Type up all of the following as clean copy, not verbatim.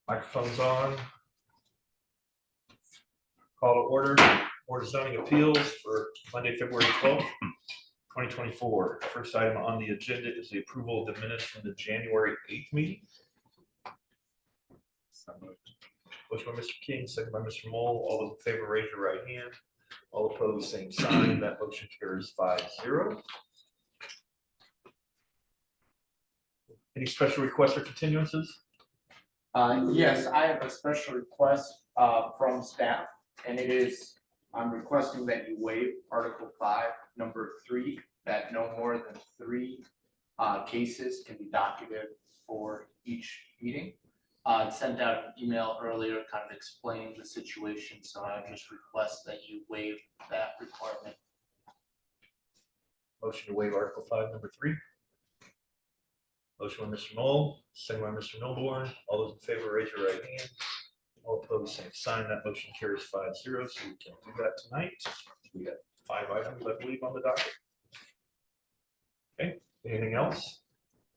Microphone's on. Call to order. Board of Zoning Appeals for Monday, February 12th, 2024. First item on the agenda is the approval of the minutes from the January 8th meeting. Motion by Mr. King, second by Mr. Mole. All those in favor, raise your right hand. All opposed, same sign. That motion carries 5-0. Any special requests or continuances? Yes, I have a special request from staff, and it is, I'm requesting that you waive Article 5, Number 3, that no more than 3 cases can be documented for each meeting. Sent out an email earlier kind of explaining the situation, so I just request that you waive that requirement. Motion to waive Article 5, Number 3. Motion by Mr. Mole, second by Mr. Milborn. All those in favor, raise your right hand. All opposed, same sign. That motion carries 5-0, so we can do that tonight. We got 5 items, I believe, on the docket. Okay, anything else?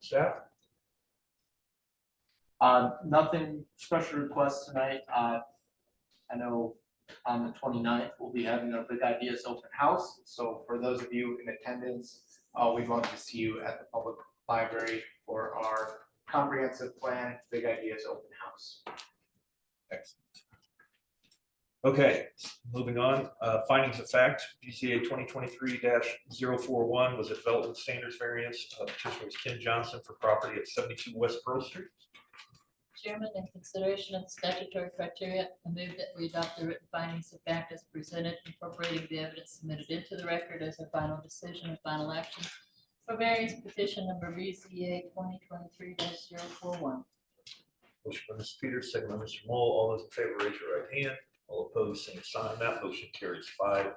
Staff? Nothing special requests tonight. I know on the 29th, we'll be having our Big Ideas open house. So for those of you in attendance, we'd love to see you at the public library for our comprehensive plan, Big Ideas open house. Excellent. Okay, moving on. Findings of fact, BCA 2023-041 was a development standards variance. Petitioner was Ken Johnson for property at 72 West Pearl Street. Chairman, in consideration of the statutory criteria, I move that we adopt the written findings of fact as presented, incorporating the evidence submitted into the record as a final decision and final action for variance petition number BCA 2023-041. Motion by Mr. Peters, second by Mr. Mole. All those in favor, raise your right hand. All opposed, same sign. That motion carries 5-0.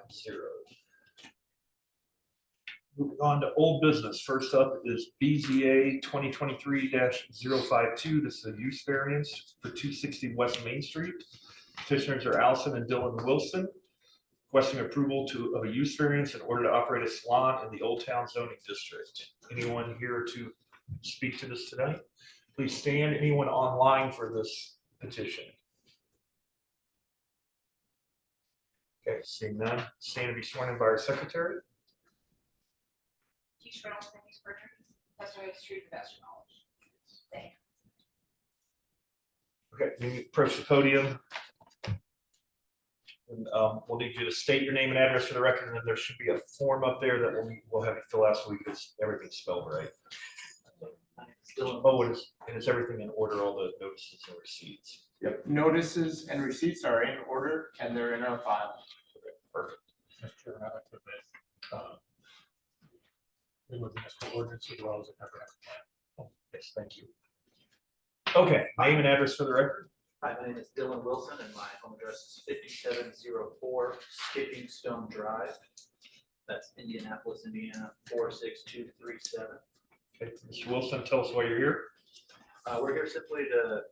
Moving on to old business. First up is BZA 2023-052. This is a use variance for 260 West Main Street. Petitioners are Allison and Dylan Wilson, requesting approval of a use variance in order to operate a salon in the Old Town zoning district. Anyone here to speak to this tonight? Please stand. Anyone online for this petition? Okay, seeing none. Stand to be sworn in by our secretary. Keith Reynolds, Denise Berger, testimony is true to the best of your knowledge. Thank you. Okay, you can approach the podium. And we'll need you to state your name and address for the record, and then there should be a form up there that we'll have you fill out so we get everything spelled right. Oh, and it's everything in order, all the notices and receipts. Yep, notices and receipts are in order and they're in our file. Okay, perfect. Mr. Chairman, I'd like to admit, with municipal ordinance as well as a comprehensive plan. Yes, thank you. Okay, name and address for the record. Hi, my name is Dylan Wilson and my home address is 5704 Skipping Stone Drive. That's Indianapolis, Indiana 46237. Okay, Mr. Wilson, tell us why you're here. We're here simply to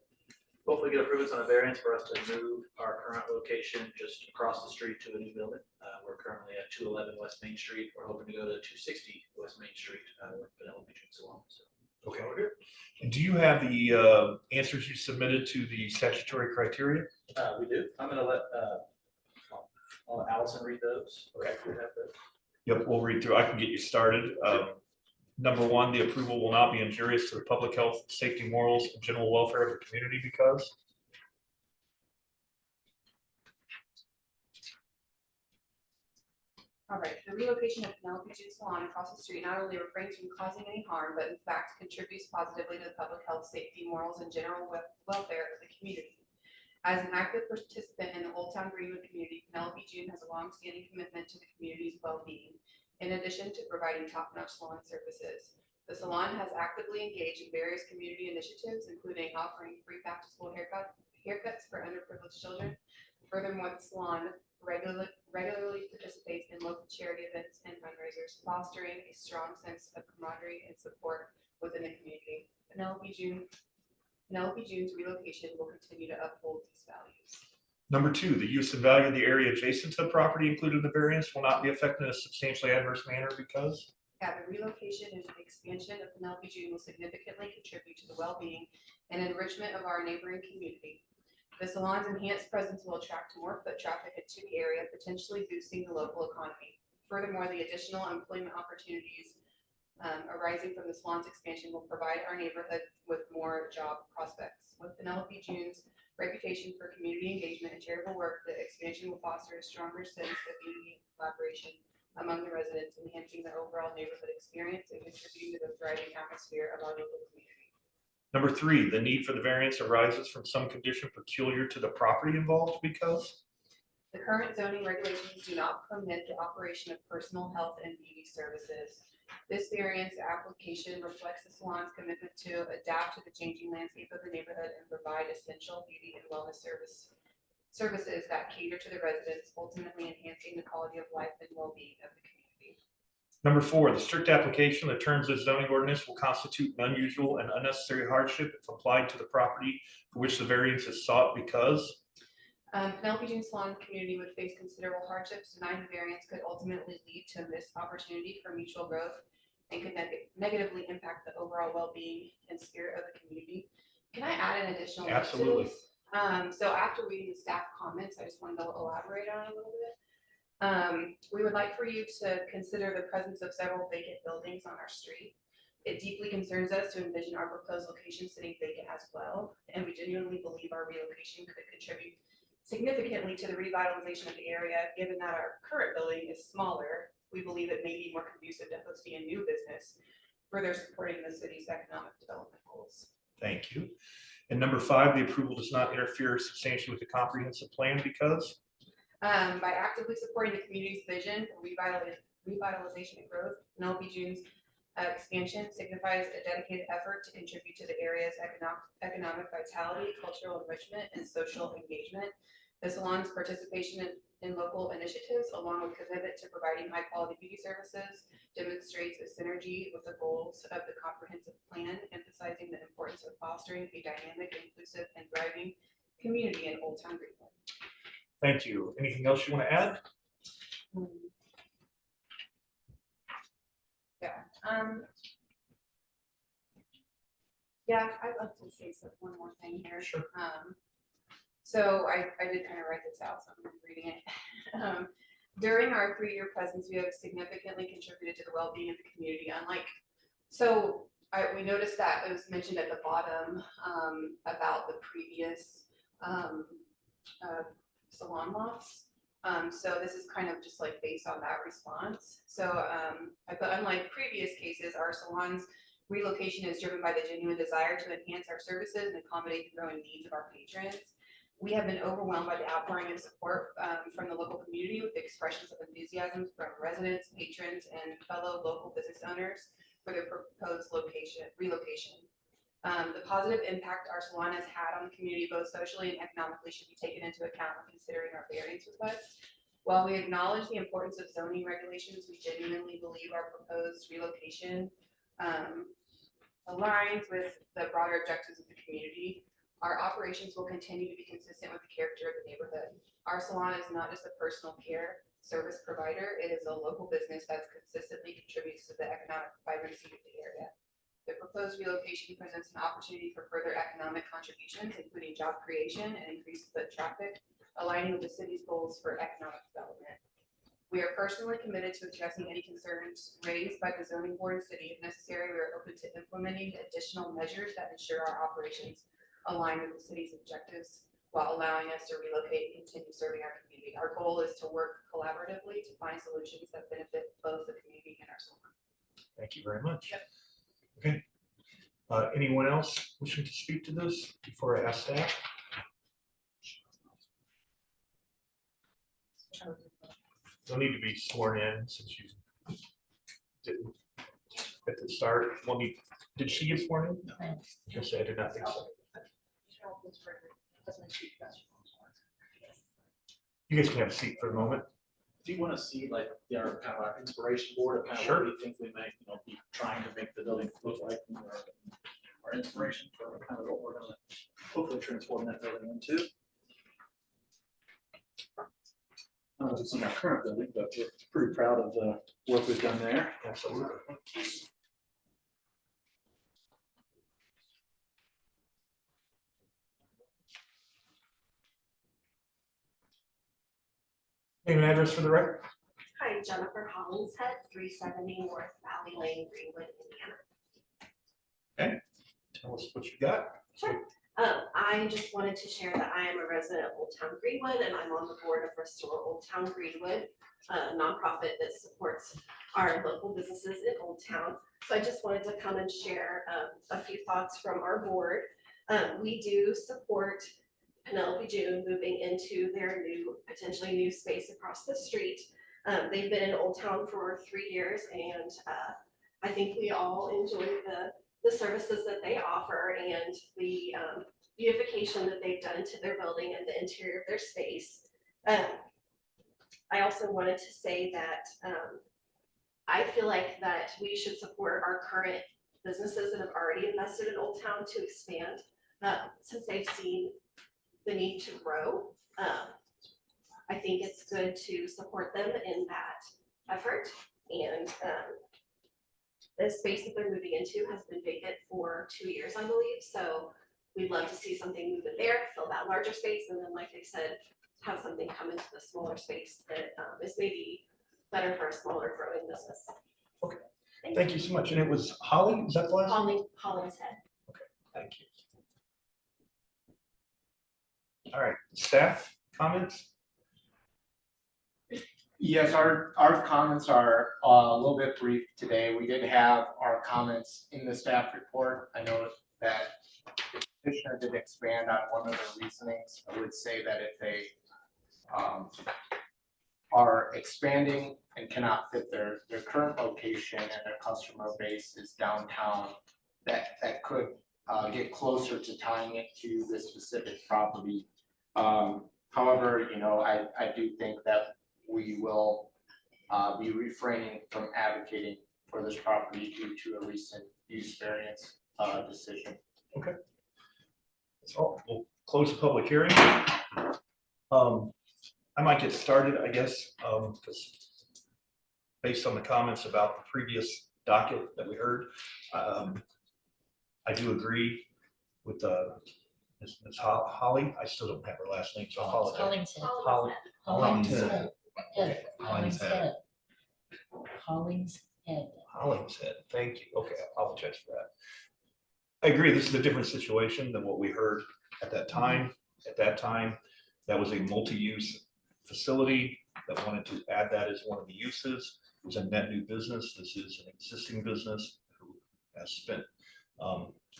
hopefully get approvals on a variance for us to move our current location just across the street to a new building. We're currently at 211 West Main Street. We're hoping to go to 260 West Main Street with Penelope June Salon. So. Okay. And do you have the answers you submitted to the statutory criteria? We do. I'm going to let Allison read those. Okay. We have those. Yep, we'll read through. I can get you started. Number 1, the approval will not be injurious to the public health, safety, morals, and general welfare of the community because. All right, the relocation of Penelope June Salon across the street not only refrains from causing any harm, but in fact contributes positively to the public health, safety, morals, and general welfare of the community. As an active participant in the Old Town Greenwood community, Penelope June has a long-standing commitment to the community's well-being. In addition to providing top-notch salon services, the salon has actively engaged in various community initiatives, including offering free back-to-school haircuts for underprivileged children. Furthermore, the salon regularly participates in local charity events and fundraisers, fostering a strong sense of camaraderie and support within the community. Penelope June's relocation will continue to uphold these values. Number 2, the use and value of the area adjacent to the property included in the variance will not be affected in a substantially adverse manner because. Yeah, the relocation and expansion of Penelope June will significantly contribute to the well-being and enrichment of our neighboring community. The salon's enhanced presence will attract more foot traffic into the area, potentially boosting the local economy. Furthermore, the additional employment opportunities arising from the salon's expansion will provide our neighborhood with more job prospects. With Penelope June's reputation for community engagement and charitable work, the expansion will foster a stronger sense of unity and collaboration among the residents, enhancing the overall neighborhood experience and contributing to the thriving atmosphere of our local community. Number 3, the need for the variance arises from some condition peculiar to the property involved because. The current zoning regulations do not permit the operation of personal health and beauty services. This variance application reflects the salon's commitment to adapt to the changing landscape of the neighborhood and provide essential beauty and wellness services that cater to the residents, ultimately enhancing the quality of life and well-being of the community. Number 4, the strict application of the terms of the zoning ordinance will constitute an unusual and unnecessary hardship if applied to the property for which the variance is sought because. Penelope June Salon community would face considerable hardships. Denying the variance could ultimately lead to a missed opportunity for mutual growth and could negatively impact the overall well-being and spirit of the community. Can I add an additional? note to Absolutely. this? So after reading the staff comments, I just wanted to elaborate on it a little bit. We would like for you to consider the presence of several vacant buildings on our street. It deeply concerns us to envision our proposed location sitting vacant as well, and we genuinely believe our relocation could contribute significantly to the revitalization of the area. Given that our current building is smaller, we believe it may be more conducive to hosting a new business, further supporting the city's economic development goals. Thank you. And number 5, the approval does not interfere substantially with the comprehensive plan because. By actively supporting the community's vision for revitalization and growth, Penelope June's expansion signifies a dedicated effort to contribute to the area's economic vitality, cultural enrichment, and social engagement. The salon's participation in local initiatives, along with commitment to providing high-quality beauty services, demonstrates a synergy with the goals of the comprehensive plan, emphasizing the importance of fostering a dynamic, inclusive, and thriving community in Old Town Greenwood. Thank you. Anything else you want to add? Yeah, I'd love to say one more thing here. Sure. So I did kind of write this out, so I'm reading it. During our 3-year presence, we have significantly contributed to the well-being of the community. We noticed that it was mentioned at the bottom about the previous salon loss. So this is kind of just like based on that response. So but unlike previous cases, our salon's relocation is driven by the genuine desire to enhance our services and accommodate the growing needs of our patrons. We have been overwhelmed by the outpouring of support from the local community with expressions of enthusiasm from residents, patrons, and fellow local business owners for their proposed relocation. The positive impact our salon has had on the community, both socially and economically, should be taken into account when considering our variance requests. While we acknowledge the importance of zoning regulations, we genuinely believe our proposed relocation aligns with the broader objectives of the community. Our operations will continue to be consistent with the character of the neighborhood. Our salon is not just a personal care service provider, it is a local business that consistently contributes to the economic vibrancy of the area. The proposed relocation presents an opportunity for further economic contributions, including job creation and increased foot traffic, aligning with the city's goals for economic development. We are personally committed to addressing any concerns raised by the zoning board and city. If necessary, we are open to implementing additional measures that ensure our operations align with the city's objectives while allowing us to relocate and continue serving our community. Our goal is to work collaboratively to find solutions that benefit both the community and our salon. Thank you very much. Yep. Okay. Anyone else wishing to speak to this before I ask staff? You'll need to be sworn in since you didn't at the start. Did she get sworn in? No. Yes, I did not think so. You guys can have a seat for a moment. Do you want to see like our kind of our inspiration board of kind of Sure. what we think we might, be trying to make the building look like, and our inspiration for kind of what we're gonna hopefully transform that building into. I don't know if it's in our current building, but we're pretty proud of the work we've done there. Absolutely. Name and address for the record. Hi, Jennifer Hollingshead, 370 North Valley Lane, Greenwood, Indiana. Tell us what you got. Sure. I just wanted to share that I am a resident of Old Town Greenwood, and I'm on the board of Restore Old Town Greenwood, a nonprofit that supports our local businesses in Old Town. So I just wanted to come and share a few thoughts from our board. We do support Penelope June moving into their potentially new space across the street. They've been in Old Town for 3 years, and I think we all enjoy the services that they offer and the beautification that they've done to their building and the interior of their space. I also wanted to say that I feel like that we should support our current businesses that have already invested in Old Town to expand since they've seen the need to grow. I think it's good to support them in that effort, and the space that they're moving into has been vacant for 2 years, I believe, so we'd love to see something move in there, fill that larger space, and then, like I said, have something come into the smaller space that is maybe better for a smaller growing business. Okay. Thank you so much. And it was Holly, is that the last name? Hollingshead. Thank you. All right, staff comments? Yes, our comments are a little bit brief today. We did have our comments in the staff report. I know that the petitioner did expand on one of the reasonings. I would say that if they are expanding and cannot fit their current location and their customer base is downtown, that could get closer to tying it to this specific property. However, I do think that we will be refraining from advocating for this property due to a recent use variance decision. Okay. That's all. We'll close the public hearing. I might get started, I guess, because based on the comments about the previous docket that we heard, I do agree with Ms. Holly. I still don't have her last name, so I'll apologize. Hollingshead. Hollingshead. Hollingshead. Hollingshead. Hollingshead. Hollingshead, thank you. Okay, I apologize for that. I agree, this is a different situation than what we heard at that time. At that time, that was a multi-use facility that wanted to add that as one of the uses. It was a net new business. This is an existing business who has spent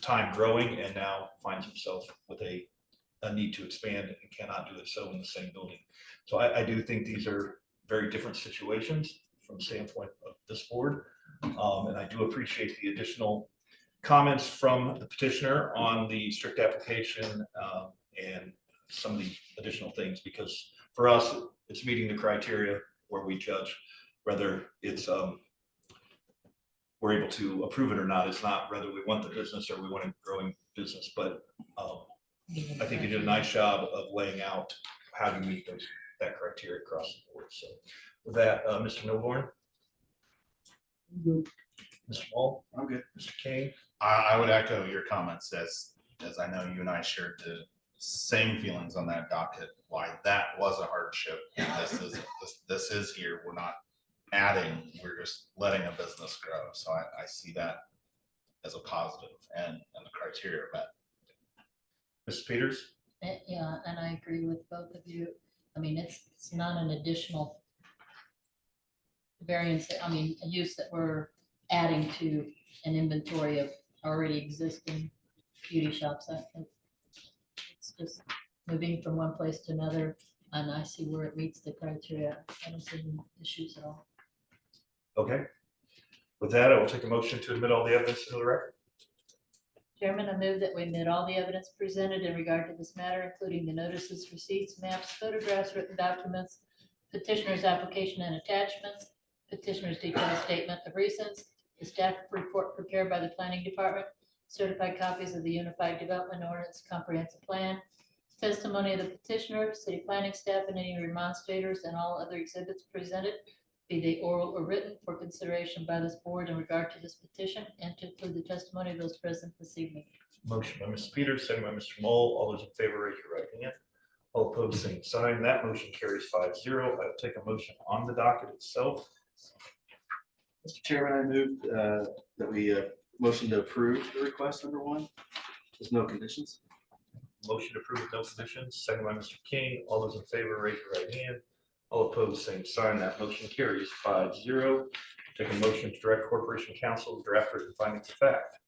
time growing and now finds himself with a need to expand and cannot do it so in the same building. So I do think these are very different situations from the standpoint of this board. And I do appreciate the additional comments from the petitioner on the strict application and some of the additional things, because for us, it's meeting the criteria where we judge whether it's we're able to approve it or not. It's not whether we want the business or we want a growing business, but I think you did a nice job of laying out how to meet that criteria across the board. So with that, Mr. Milborn. Mr. Wall. I'm good. Mr. King. I would echo your comments as I know you and I shared the same feelings on that docket, why that was a hardship. And this is here. We're not adding, we're just letting a business grow. So I see that as a positive and the criteria met. Mrs. Peters. Yeah, and I agree with both of you. I mean, it's not an additional variance, I mean, a use that we're adding to an inventory of already existing beauty shops. I think it's just moving from one place to another, and I see where it meets the criteria. I don't see any issues at all. Okay. With that, I will take a motion to admit all the evidence into the record. Chairman, I move that we admit all the evidence presented in regard to this matter, including the notices, receipts, maps, photographs, written documents, petitioner's application and attachments, petitioner's detailed statement of reasons, the staff report prepared by the planning department, certified copies of the Unified Development Ordinance Comprehensive Plan, testimony of the petitioner, city planning staff, and any remonstrators, and all other exhibits presented, be they oral or written, for consideration by this board in regard to this petition, and to include the testimony of those present this evening. Motion by Mrs. Peters, second by Mr. Mole. All those in favor, raise your right hand. All opposed, same sign. That motion carries 5-0. I'll take a motion on the docket itself. Mr. Chairman, I move that we motion to approve the request number one. There's no conditions. Motion to approve with no conditions, second by Mr. King. All those in favor, raise your right hand. All opposed, same sign. That motion carries 5-0. Take a motion to direct Corporation Counsel to draft written findings of fact.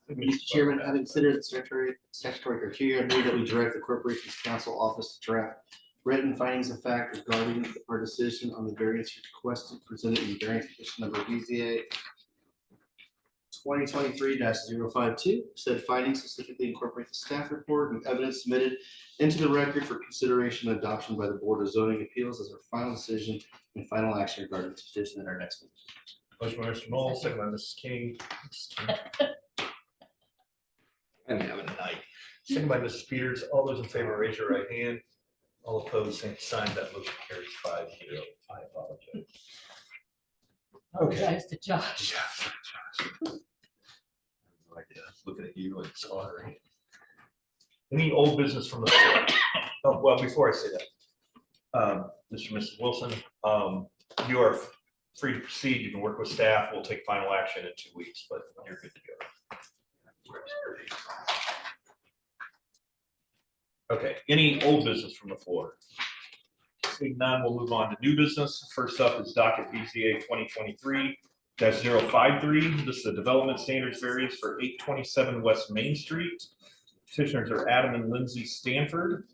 Mr. Chairman, having considered the statutory criteria, I move that we direct the Corporation's Counsel Office to draft written findings of fact regarding our decision on the variance requested presented in variance petition number BZA 2023-052. Said findings specifically incorporate the staff report and evidence submitted into the record for consideration and adoption by the Board of Zoning Appeals as our final decision and final action regarding this petition at our next meeting. Motion by Mr. Knoll, second by Mrs. King. I'm having a night. Second by Mrs. Peters. All those in favor, raise your right hand. All opposed, same sign. That motion carries 5-0. I apologize. Apologize to Josh. Looking at you and sorry. Any old business from the floor? Oh, well, before I say that, Mr. and Mrs. Wilson, you are free to proceed. You can work with staff. We'll take final action in 2 weeks, but you're good to go. Okay, any old business from the floor? Seeing none, we'll move on to new business. First up is docket BZA 2023-053. This is a development standards variance for 827 West Main Street. Petitioners are Adam and Lindsay Stanford.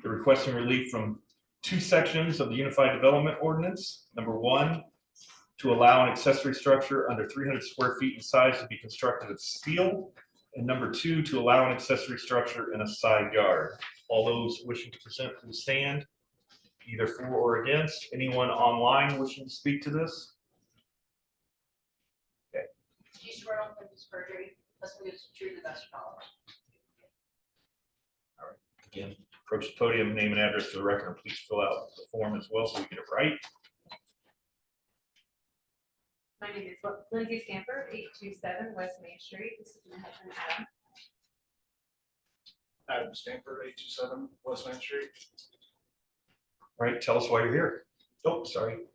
They're requesting relief from 2 sections of the Unified Development Ordinance. Number 1, to allow an accessory structure under 300 square feet in size to be constructed of steel. And number 2, to allow an accessory structure in a side yard. All those wishing to present to the stand, either for or against. Anyone online wishing to speak to this? Do you swear on this perjury? Let's move true to the best of knowledge. Again, approach the podium, name and address for the record, and please fill out the form as well so we get it right. My name is Lindsay Stanford, 827 West Main Street. This is my husband, Adam. Adam Stanford, 827 West Main Street. All right, tell us why you're here. Oh, sorry.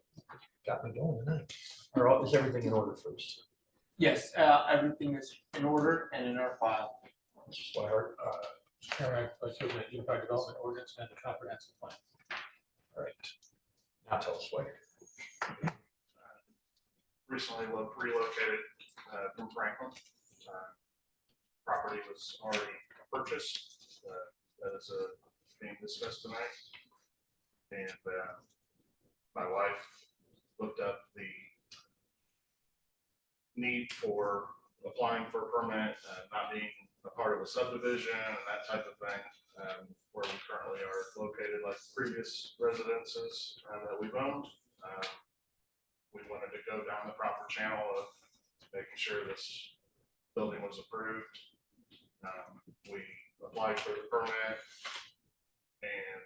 Got me going tonight. Is everything in order first? Yes, everything is in order and in our file. That's just what I heard. Chairman, I assume that Unified Development Ordinance and the comprehensive plan. All right. Now tell us why you're here. Recently relocated from Franklin. Property was already purchased. That is being discussed tonight. And my wife looked up the need for applying for a permit, not being a part of a subdivision and that type of thing, where we currently are located, like previous residences that we've owned. We wanted to go down the proper channel of making sure this building was approved. We applied for the permit and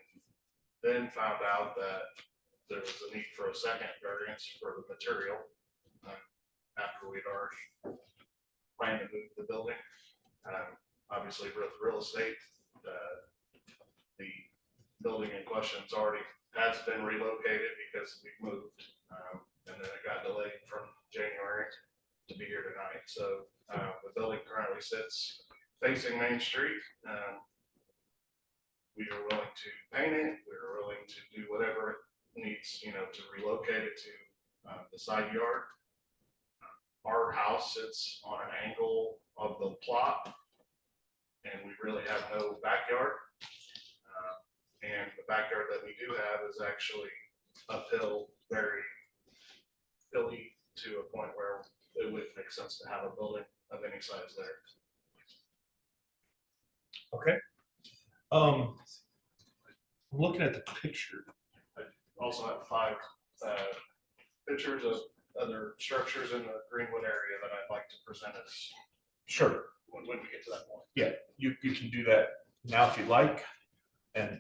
then found out that there was a need for a second variance for the material after we'd already planned to move the building. Obviously, with real estate, the building in question has been relocated because we moved. And then it got delayed from January to be here tonight. So the building currently sits facing Main Street. We are willing to paint it. We are willing to do whatever it needs, to relocate it to the side yard. Our house sits on an angle of the plot, and we really have no backyard. And the backyard that we do have is actually uphill, very hilly to a point where it wouldn't make sense to have a building of any size there. Okay. I'm looking at the picture. I also have 5 pictures of other structures in the Greenwood area that I'd like to present as Sure. when we get to that point. Yeah, you can do that now if you'd like. And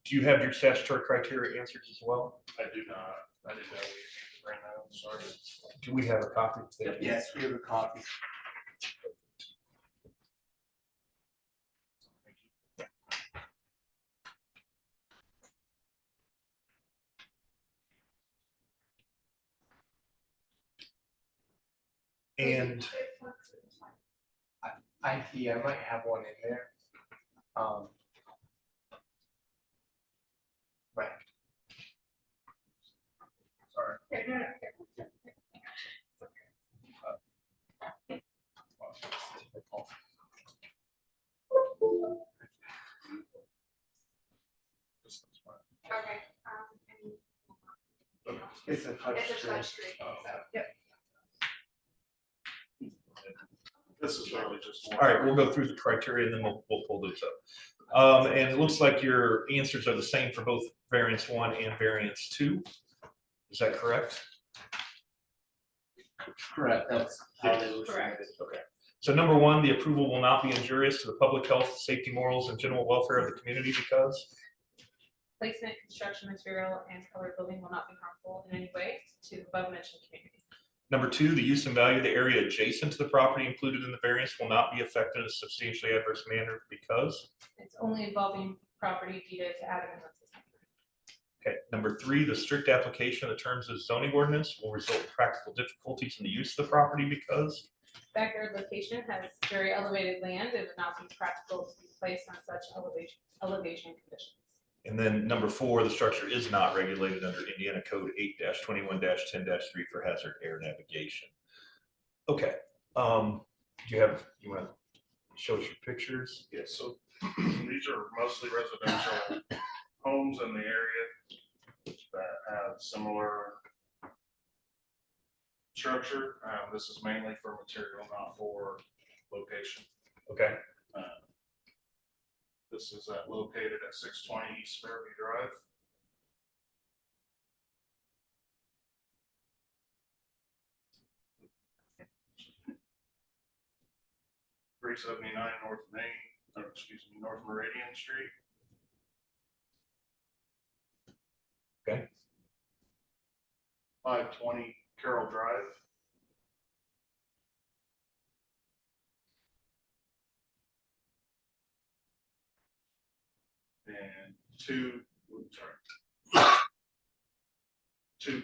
do you have your statutory criteria answered as well? I do not, I didn't know we needed to bring that up, sorry. Do we have a copy? Yes, we have a copy. And I might have one in there. Right. Sorry. Okay. It's a touch It's a screen. touch screen, so, yep. This is really just. all right, we'll go through the criteria and then we'll pull those up. And it looks like your answers are the same for both variance 1 and variance 2. Is that correct? Correct, that's how they were Correct. submitted. Okay. So number 1, the approval will not be injurious to the public health, safety, morals, and general welfare of the community because Placement, construction material, and color building will not be harmful in any way to the above mentioned community. number 2, the use and value of the area adjacent to the property included in the variance will not be affected in a substantially adverse manner because. It's only involving property deeded to Adam and Lindsay. Okay, number 3, the strict application of the terms of the zoning ordinance will result in practical difficulties in the use of the property because. Backyard location has very elevated land and would not be practical to be placed on such elevation conditions. And then number 4, the structure is not regulated under Indiana Code 8-21-10-3 for hazard air navigation. Okay, you want to show us your pictures? Yes, so these are mostly residential homes in the area that have similar structure. This is mainly for material, not for location. Okay, This is located at 620 East Fairview Drive. .379 North Main, or excuse me, North Meridian Street. Okay. 520 Carroll Drive. And 2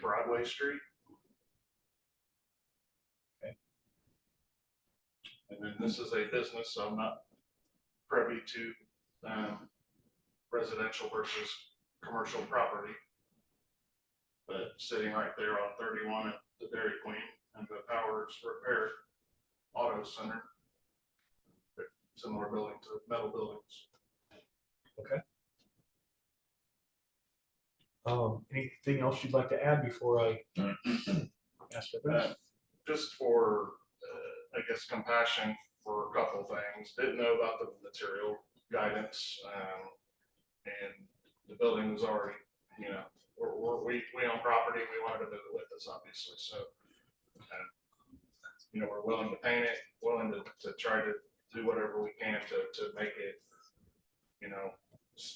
Broadway Street. Okay. And then this is a business, so I'm not privy to residential versus commercial property. But sitting right there on 31 at the Dairy Queen and the Powers Repair Auto Center. Similar building to metal buildings. anything else you'd like to add before I ask the rest? Just for, I guess, compassion for a couple of things, didn't know about the material guidance, and the building was already, we own property, we wanted to move it with us, obviously, so. We're willing to paint it, willing to try to do whatever we can to make it,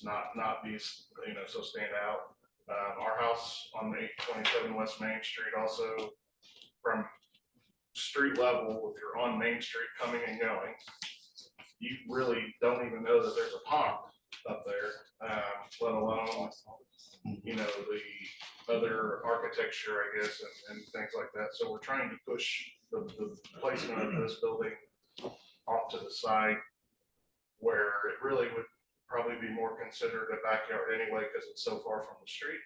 not be, so stand out. Our house on 827 West Main Street also, from street level, if you're on Main Street coming and going, you really don't even know that there's a pond up there, let alone, the other architecture, I guess, and things like that. So we're trying to push the placement of this building off to the side where it really would probably be more considered a backyard anyway, because it's so far from the street.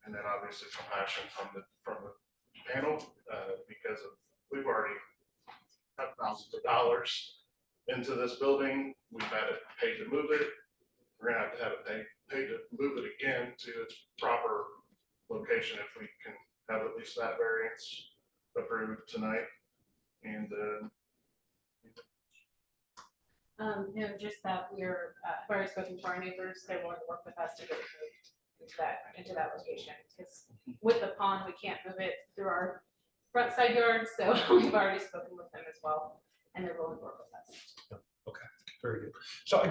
And then obviously compassion from the panel, because we've already had thousands of dollars into this building. We've had it paid to move it. We're gonna have it paid to move it again to its proper location if we can have at least that variance approved tonight. And just that we're, I've already spoken to our neighbors, they're willing to work with us to get it moved into that location. Because with the pond, we can't move it through our front side yard, so we've already spoken with them as well, and they're willing to work with us. Okay, very good. So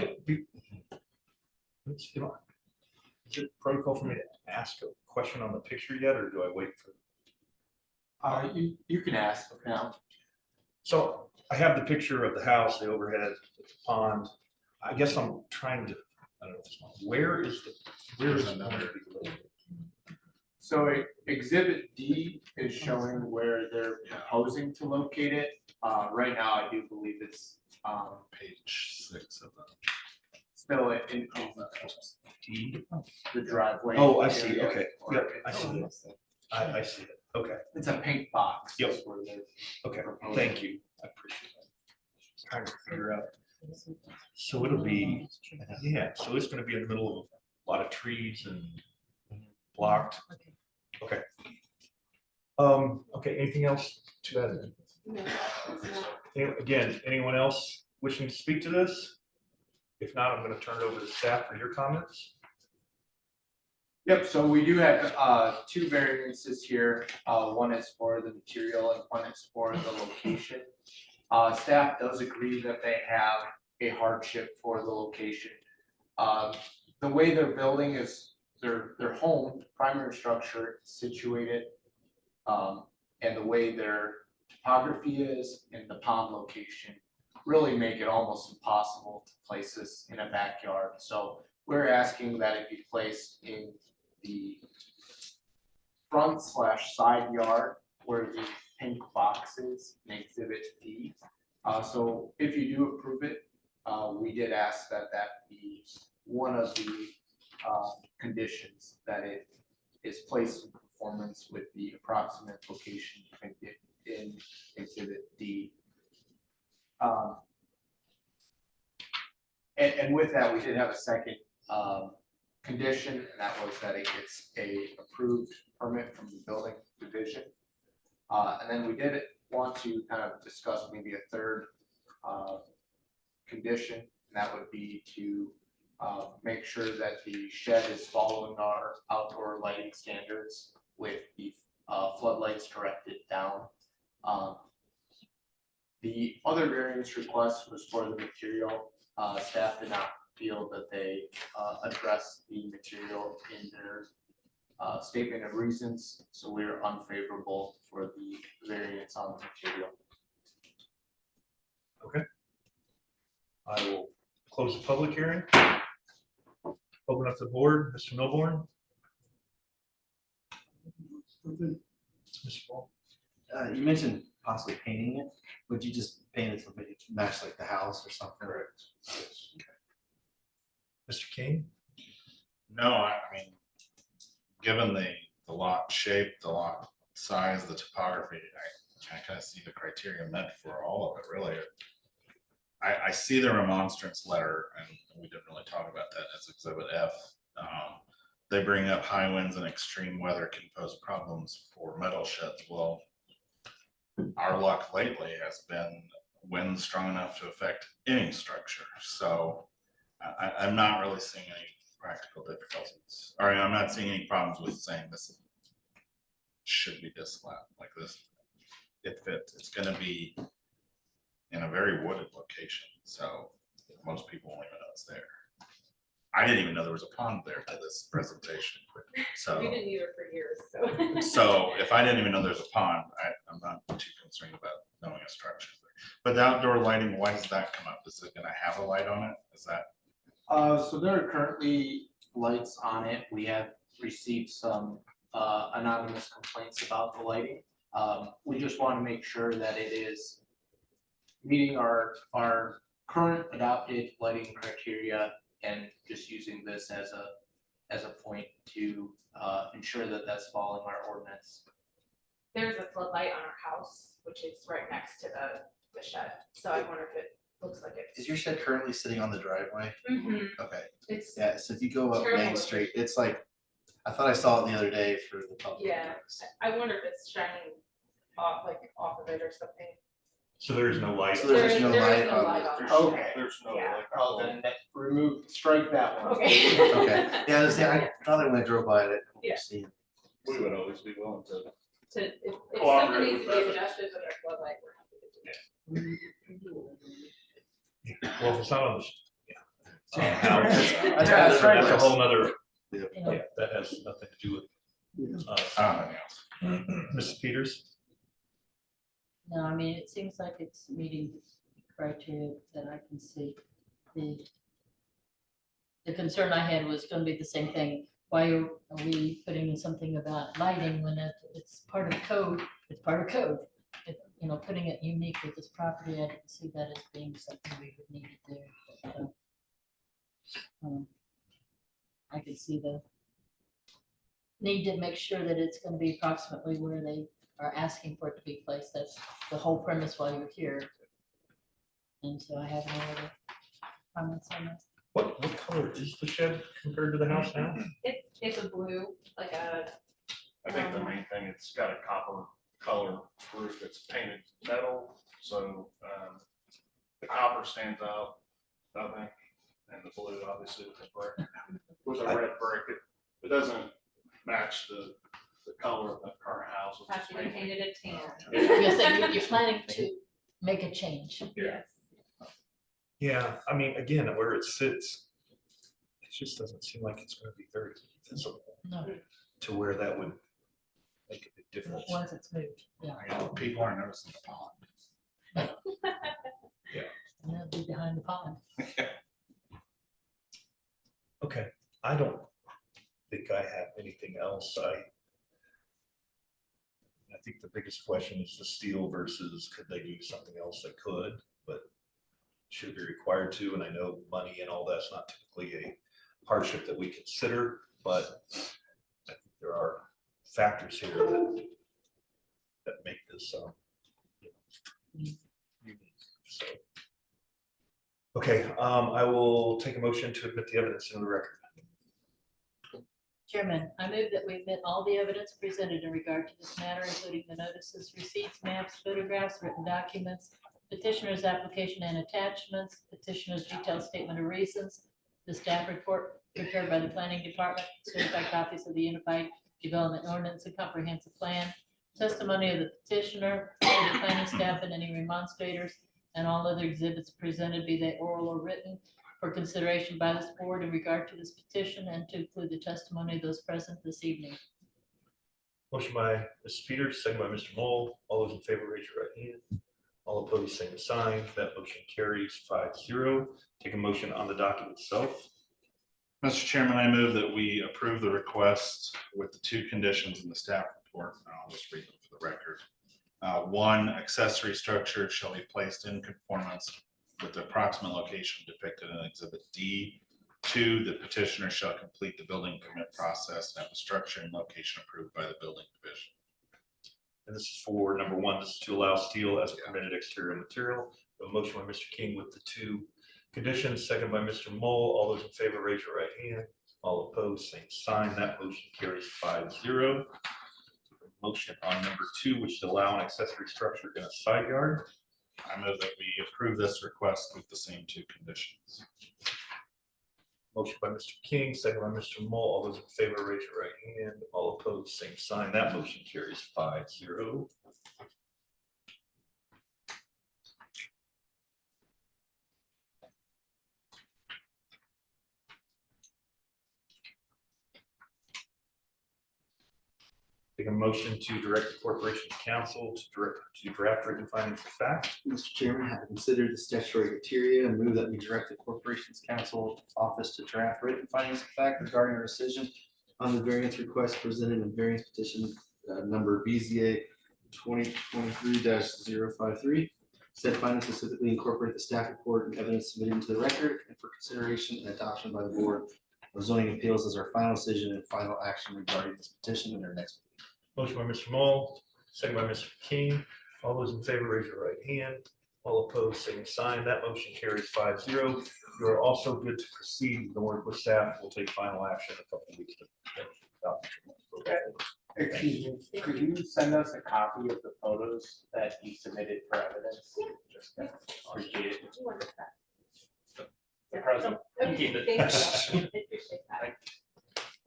is it protocol for me to ask a question on the picture yet, or do I wait for? You can ask now. So I have the picture of the house, the overhead, the pond. I guess I'm trying to, I don't know if it's, where is the number? So exhibit D is showing where they're proposing to locate it. Right now, I do believe it's, Page 6 of the. still in the driveway. Oh, I see, area, okay, or yep, I it's- see it. I see it, okay, It's a pink box. Yep. is where they're okay, proposing. thank you, I appreciate that. Trying to figure out, so it'll be, yeah, so it's gonna be in the middle of a lot of trees and blocked, okay. Okay, anything else to add? No, Again, anyone else wishing to speak to this? If not, I'm gonna turn it over to staff for your comments. Yep, so we do have two variances here. One is for the material and one is for the location. Staff does agree that they have a hardship for the location. The way their building is, their home, primary structure is situated, and the way their topography is and the pond location really make it almost impossible to place this in a backyard. So we're asking that it be placed in the front/side yard where the pink box is in exhibit D. So if you do approve it, we did ask that that be one of the conditions, that it is placed in conformance with the approximate location depicted in exhibit D. And with that, we did have a second condition, and that was that it gets a approved permit from the building division. And then we did want to kind of discuss maybe a third condition, and that would be to make sure that the shed is following our outdoor lighting standards with the floodlights directed down. The other variance request was for the material. Staff did not feel that they addressed the material in their statement of reasons, so we're unfavorable for the variance on the material. I will close the public hearing. Open up the board, Mr. Milborn. Mr. Paul. You mentioned possibly painting it. Would you just paint it to make it match like the house or something? Correct. Mr. King. No, I mean, given the lot shape, the lot size, the topography, I kind of see the criteria met for all of it, really. I see the remonstrance letter, and we didn't really talk about that as exhibit F. They bring up high winds and extreme weather can pose problems for metal sheds. Well, our luck lately has been winds strong enough to affect any structure. So I'm not really seeing any practical difficulties. Or I'm not seeing any problems with saying this should be disallowed like this. It fits. It's going to be in a very wooded location. So most people won't even know it's there. I didn't even know there was a pond there to this presentation. So. We didn't either for years, so. So if I didn't even know there's a pond, I'm not too concerned about knowing a structure there. But the outdoor lighting, why does that come up? Is it gonna have a light on it? Is that? So there are currently lights on it. We have received some anonymous complaints about the lighting. We just want to make sure that it is meeting our current adopted lighting criteria, and just using this as a point to ensure that that's following our ordinance. There's a floodlight on our house, which is right next to the shed, so I wonder if it looks like it's. Is your shed currently sitting on the driveway? Mhm. Okay, It's, yeah, so if you go up Terrible Main Street, it's like, I thought I saw it the other day for the public. Yeah. I wonder if it's shining off of it or something. So there is no light. So there's just no There is light no on light the- on it. Okay. There's no. Yeah. like, Oh, then strike that one. Okay. Okay, yeah, I thought when I drove by it, I Yeah. didn't see it. We would always be willing to. If something Cooperate needs to with be that. adjusted with our floodlight, we're happy to do it. Well, if it's not on the, That's right. that's a whole nother, Yeah. yeah, that has nothing to do with. I don't know. Mrs. Peters. No, I mean, it seems like it's meeting the criteria that I can see. The concern I had was gonna be the same thing, why are we putting in something about lighting when it's part of code? It's part of code. You know, putting it unique with this property, I didn't see that as being something we would need to do. But, I could see the need to make sure that it's gonna be approximately where they are asking for it to be placed. That's the whole premise while you're here. And so I have no other comments on that. What color is the shed compared to the house now? It's a blue, like a, I think the main thing, it's got a copper color roof, it's painted metal, so, the copper stands out, I think, and the blue, obviously, with the brick, with a red brick, it doesn't match the color of the current house. which has is to be mainly- painted a tan. You're saying you're planning to make a change. Yeah. Yeah, I mean, again, where it sits, it just doesn't seem like it's gonna be very visible No, to where that would make a big difference. once it's moved, yeah. I know people aren't noticing the pond. And it'll be behind the pond. Okay, I don't think I have anything else. I think the biggest question is the steel versus could they do something else they could, but should be required to, and I know money and all that's not typically a hardship that we consider, but I think there are factors here that make this unique. So, okay, I will take a motion to admit the evidence into the record. Chairman, I move that we admit all the evidence presented in regard to this matter, including the notices, receipts, maps, photographs, written documents, petitioner's application and attachments, petitioner's detailed statement of reasons, the staff report prepared by the planning department, certified copies of the Unified Development Ordinance and Comprehensive Plan, testimony of the petitioner, the planning staff, and any remonstrators, and all other exhibits presented, be they oral or written, for consideration by this board in regard to this petition, and to include the testimony of those present this evening. Motion by Mrs. Peters, second by Mr. Mole. All those in favor, raise your right hand. All opposed, same sign. That motion carries 5-0. Take a motion on the document itself. Mr. Chairman, I move that we approve the request with the two conditions in the staff report. And I'll just read them for the record. One, accessory structure shall be placed in conformance with the approximate location depicted in Exhibit D. Two, the petitioner shall complete the building permit process and have the structure and location approved by the building division. And this is for number one, this is to allow steel as a permitted exterior material. A motion by Mr. King with the two conditions, second by Mr. Mole. All those in favor, raise your right hand. All opposed, same sign. That motion carries 5-0. Motion on number two, which is to allow an accessory structure in a side yard. I move that we approve this request with the same two conditions. Motion by Mr. King, second by Mr. Mole. All those in favor, raise your right hand. All opposed, same sign. That motion carries 5-0. Take a motion to direct the corporation's counsel to draft written findings of fact. Mr. Chairman, having considered the statutory criteria, and move that we direct the corporation's counsel office to draft written findings of fact regarding our decision on the variance request presented in variance petition number BZA 2023-053. Said findings specifically incorporate the staff report and evidence submitted into the record and for consideration and adoption by the Board of Zoning Appeals as our final decision and final action regarding this petition in our next meeting. Motion by Mr. Mole, second by Mr. King. All those in favor, raise your right hand. All opposed, same sign. That motion carries 5-0. You are also good to proceed. You can work with staff. We'll take final action in a couple of weeks. Excuse me, could you send us a copy of the photos that you submitted for evidence? Just appreciate it. The president. Okay, thank you. I appreciate that.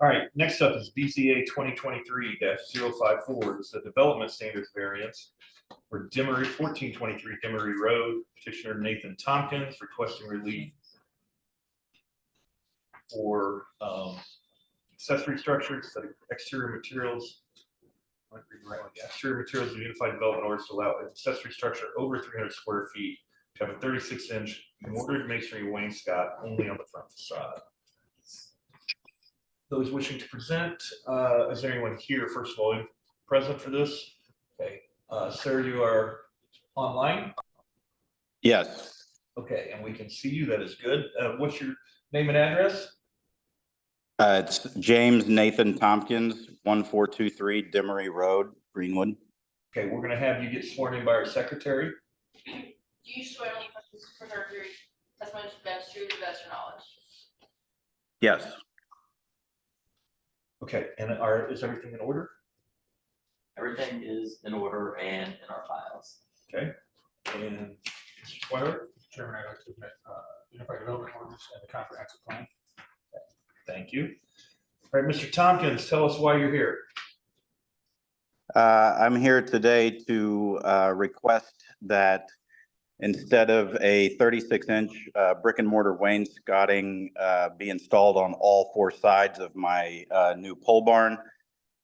All right, next up is BZA 2023-054. It's the development standards variance for Demery, 1423 Demery Road. Petitioner Nathan Tompkins requesting relief for accessory structures, exterior materials. Exterior materials of Unified Development Ordinance to allow an accessory structure over 300 square feet to have a 36-inch mortared masonry wainscot only on the front facade. Those wishing to present, is there anyone here, first of all, present for this? Okay, sir, you are online? Yes, Okay, and we can see you, that is good. What's your name and address? it's James Nathan Tompkins, 1423 Demery Road, Greenwood. Okay, we're gonna have you get sworn in by our secretary. Do you swear on for her testimony that's true to the best of your knowledge? Yes, Okay, and is everything in order? Everything is in order and in our files. Okay, and Mr. Schweller? Chairman, I'd like to admit, Unified Development Ordinance and the comprehensive plan. Thank you. All right, Mr. Tompkins, tell us why you're here. I'm here today to request that instead of a 36-inch brick and mortar wainscoting be installed on all four sides of my new pole barn.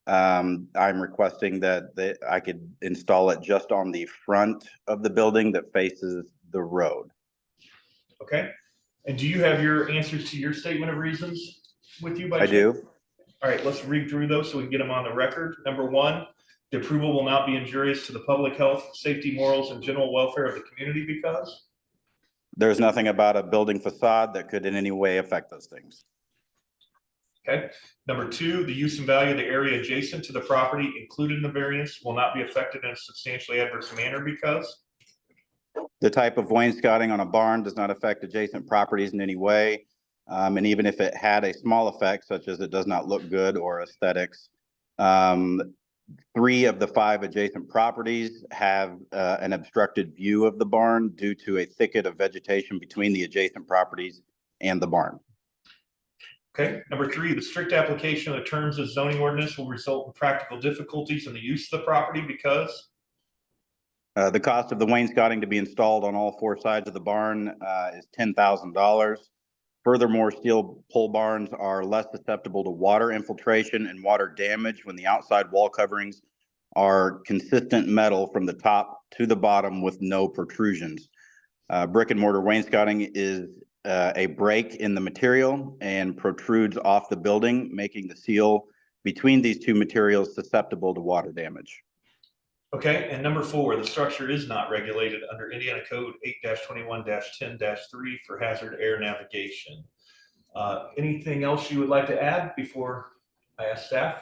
I'm requesting that I could install it just on the front of the building that faces the road. Okay, and do you have your answers to your statement of reasons with you by I chance? do. All right, let's read through those so we can get them on the record. Number one, the approval will not be injurious to the public health, safety, morals, and general welfare of the community because? There's nothing about a building facade that could in any way affect those things. Okay. Number two, the use and value of the area adjacent to the property included in the variance will not be affected in a substantially adverse manner because? The type of wainscoting on a barn does not affect adjacent properties in any way. And even if it had a small effect, such as it does not look good or aesthetics, 3 of the 5 adjacent properties have an obstructed view of the barn due to a thicket of vegetation between the adjacent properties and the barn. Okay. Number three, the strict application of the terms of zoning ordinance will result in practical difficulties in the use of the property because? The cost of the wainscoting to be installed on all 4 sides of the barn is $10,000. Furthermore, steel pole barns are less susceptible to water infiltration and water damage when the outside wall coverings are consistent metal from the top to the bottom with no protrusions. Brick and mortar wainscoting is a break in the material and protrudes off the building, making the seal between these two materials susceptible to water damage. Okay, and number four, the structure is not regulated under Indiana Code 8-21-10-3 for hazard air navigation. Anything else you would like to add before I ask staff?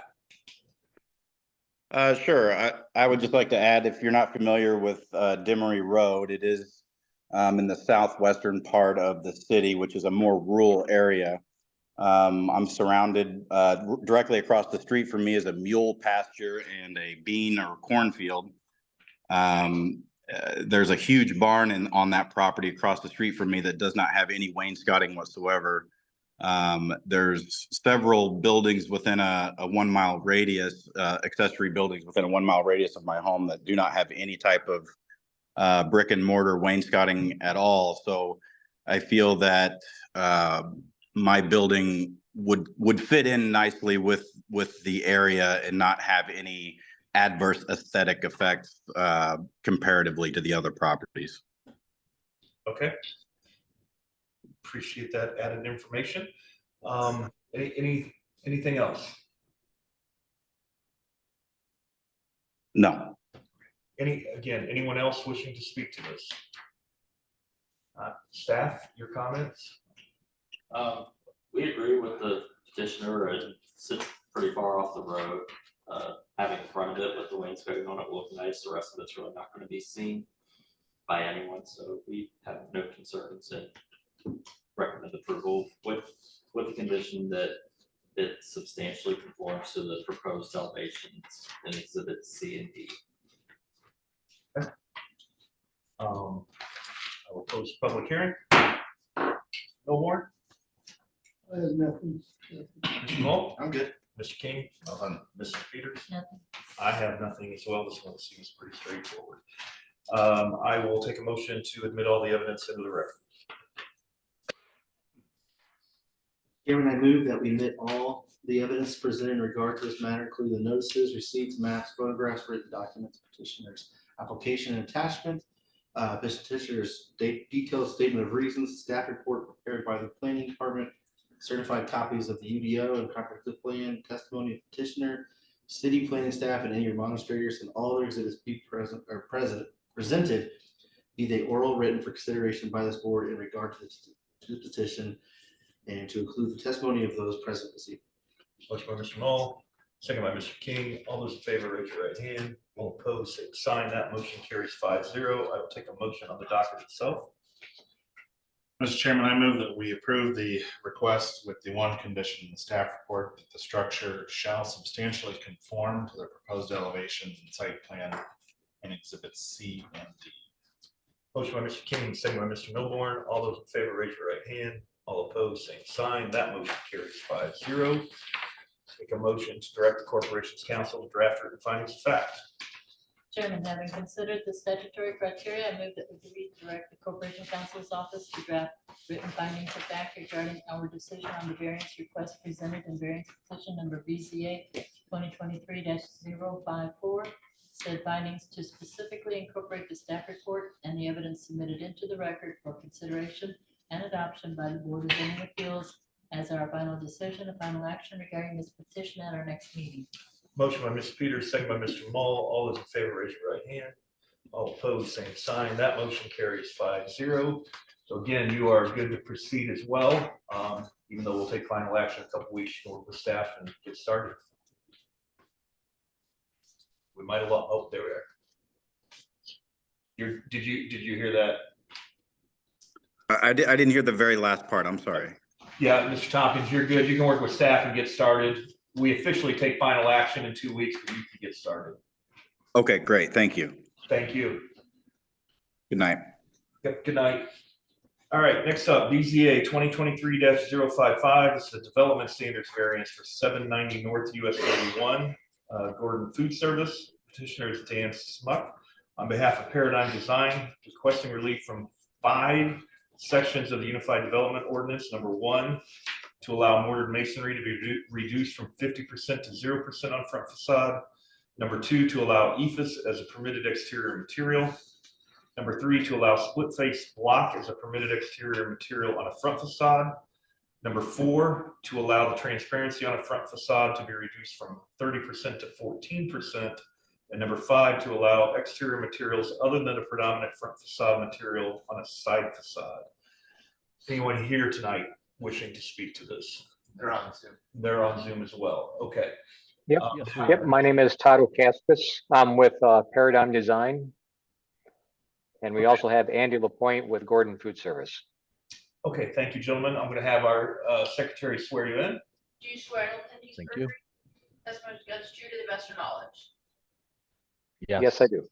Sure. I would just like to add, if you're not familiar with Demery Road, it is in the southwestern part of the city, which is a more rural area. I'm surrounded directly across the street from me is a mule pasture and a bean or cornfield. There's a huge barn on that property across the street from me that does not have any wainscoting whatsoever. There's several buildings within a 1 mile radius, accessory buildings within a 1 mile radius of my home that do not have any type of brick and mortar wainscoting at all. So I feel that my building would fit in nicely with the area and not have any adverse aesthetic effects comparatively to the other properties. Okay. Appreciate that added information. Anything else? No. Anyone else wishing to speak to this? Staff, your comments? We agree with the petitioner. It sits pretty far off the road. Having fronted it with the wainscoting on it will look nice. The rest of it's really not going to be seen by anyone, so we have no concerns and recommend approval with the condition that it substantially conforms to the proposed elevations in Exhibit C and D. I will close the public hearing. No more? I have nothing. Mr. Moll? I'm good. Mr. King? Nothing. Mrs. Peters? Nothing. I have nothing as well. This one seems pretty straightforward. I will take a motion to admit all the evidence into the record. Chairman, I move that we admit all the evidence presented in regard to this matter, including the notices, receipts, maps, photographs, written documents, petitioner's application and attachment, petitioner's detailed statement of reasons, staff report prepared by the planning department, certified copies of the UDO and comprehensive plan, testimony of petitioner, city planning staff, and any administrators, and all other exhibits be presented, be they oral, written for consideration by this board in regard to the petition, and to include the testimony of those present this evening. Motion by Mr. Knoll, second by Mr. King. All those in favor, raise your right hand. All opposed, same sign. That motion carries 5-0. I will take a motion on the docket itself. Mr. Chairman, I move that we approve the request with the one condition in the staff report that the structure shall substantially conform to the proposed elevations and site plan in exhibits C and D. Motion by Mr. King, second by Mr. Milborn. All those in favor, raise your right hand. All opposed, same sign. That motion carries 5-0. Take a motion to direct the corporation's counsel to draft written findings of fact. Chairman, having considered the statutory criteria, I move that we redirect the Corporation Counsel's Office to draft written findings of fact regarding our decision on the variance request presented in variance petition number BZA 2023-054. Said findings to specifically incorporate the staff report and the evidence submitted into the record for consideration and adoption by the Board of Zoning Appeals as our final decision and final action regarding this petition at our next meeting. Motion by Mr. Peters, second by Mr. Mull. All those in favor, raise your right hand. All opposed, same sign. That motion carries 5-0. So again, you are good to proceed as well. Even though we'll take final action in a couple weeks to work with staff and get started. We might have lost, oh, there we are. Did you hear that? I didn't hear the very last part. I'm sorry. Yeah, Mr. Tompkins, you're good. You can work with staff and get started. We officially take final action in 2 weeks, but you can get started. Okay, great. Thank you. Thank you. Good night. Yep, good night. All right, next up, BZA 2023-055. This is a development standards variance for 790 North US 31, Gordon Food Service. Petitioner is Dan Smuck. On behalf of Paradigm Design, requesting relief from 5 sections of the Unified Development Ordinance. Number 1, to allow mortared masonry to be reduced from 50% to 0% on front facade. Number 2, to allow EIFS as a permitted exterior material. Number 3, to allow split face block as a permitted exterior material on a front facade. Number 4, to allow the transparency on a front facade to be reduced from 30% to 14%. And number 5, to allow exterior materials other than a predominant front facade material on a side facade. Anyone here tonight wishing to speak to this? They're on Zoom. They're on Zoom as well. Okay. Yep, yep. My name is Todd Okaskis. I'm with Paradigm Design. And we also have Andy Lapointe with Gordon Food Service. Okay, thank you, gentlemen. I'm going to have our secretary swear you in. Do you swear to Thank you. testimony that's true to the best of knowledge? Yes, I do.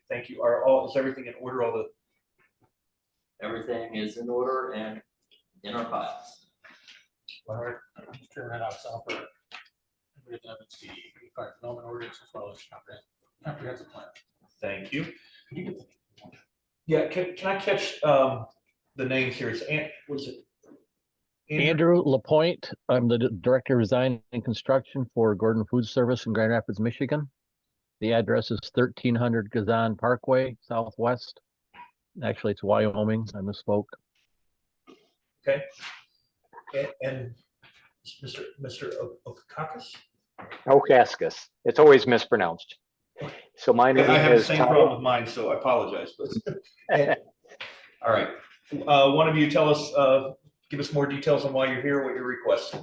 Thank you. Is everything in order? All the Everything is in order and in our files. all right. Mr. Chairman, I'll offer the Unified Development Ordinance as well as comprehensive plan. Thank you. Yeah, can I catch the names here? It's was it Andrew Lapointe. I'm the Director of Design and Construction for Gordon Food Service in Grand Rapids, Michigan. The address is 1300 Gazan Parkway, Southwest. Actually, it's Wyoming. I misspoke. Okay. And Mr. Okakis? Okaskis. It's always mispronounced. So my name I have the is same Todd. problem with mine, so I apologize. But all right. One of you tell us, give us more details on why you're here, what you're requesting.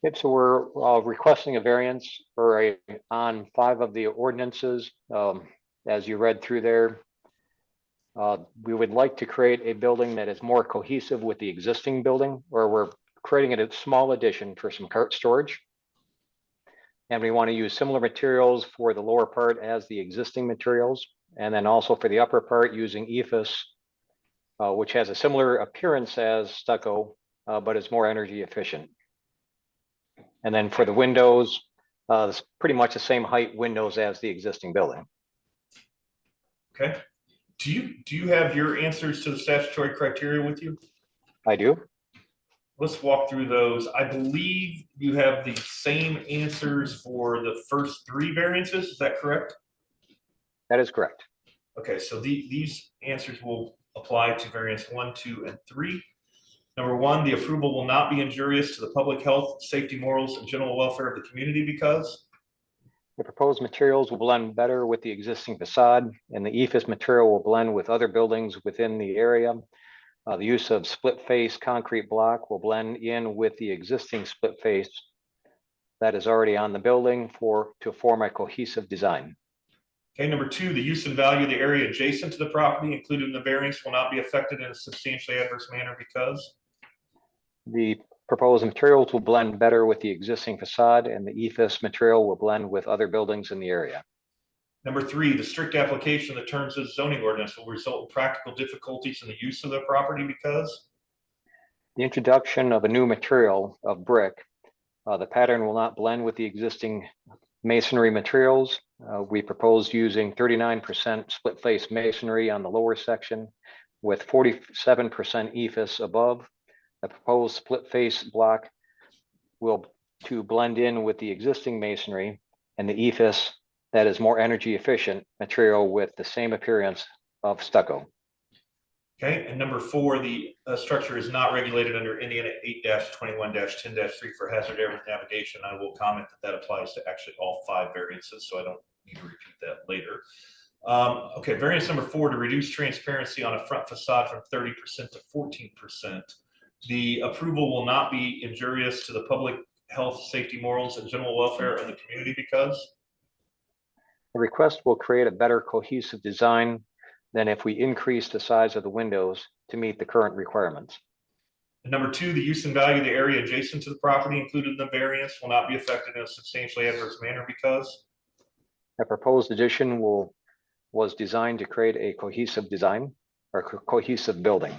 Yep, so we're requesting a variance for on 5 of the ordinances. As you read through there, we would like to create a building that is more cohesive with the existing building, where we're creating a small addition for some cart storage. And we want to use similar materials for the lower part as the existing materials. And then also for the upper part using EIFS, which has a similar appearance as stucco, but is more energy efficient. And then for the windows, it's pretty much the same height windows as the existing building. Okay. Do you have your answers to the statutory criteria with you? I do. Let's walk through those. I believe you have the same answers for the first 3 variances. Is that correct? That is correct. Okay, so these answers will apply to variance 1, 2, and 3. Number one, the approval will not be injurious to the public health, safety, morals, and general welfare of the community because the proposed materials will blend better with the existing facade, and the EFS material will blend with other buildings within the area. The use of split face concrete block will blend in with the existing split face that is already on the building to form a cohesive design. Okay, number two, the use and value of the area adjacent to the property included in the variance will not be affected in a substantially adverse manner because the proposed materials will blend better with the existing facade, and the EFS material will blend with other buildings in the area. number three, the strict application of the terms of the zoning ordinance will result in practical difficulties in the use of the property because the introduction of a new material of brick, the pattern will not blend with the existing masonry materials. We propose using 39% split face masonry on the lower section with 47% EFS above. The proposed split face block will to blend in with the existing masonry, and the EFS that is more energy efficient material with the same appearance of stucco. okay, and number four, the structure is not regulated under Indiana 8-21-10-3 for hazard area navigation. I will comment that applies to actually all 5 variances, so I don't need to repeat that later. Okay, variance number 4, to reduce transparency on a front facade from 30% to 14%. The approval will not be injurious to the public health, safety, morals, and general welfare of the community because the request will create a better cohesive design than if we increase the size of the windows to meet the current requirements. and number 2, the use and value of the area adjacent to the property included in the variance will not be affected in a substantially adverse manner because A proposed addition was designed to create a cohesive design or cohesive building.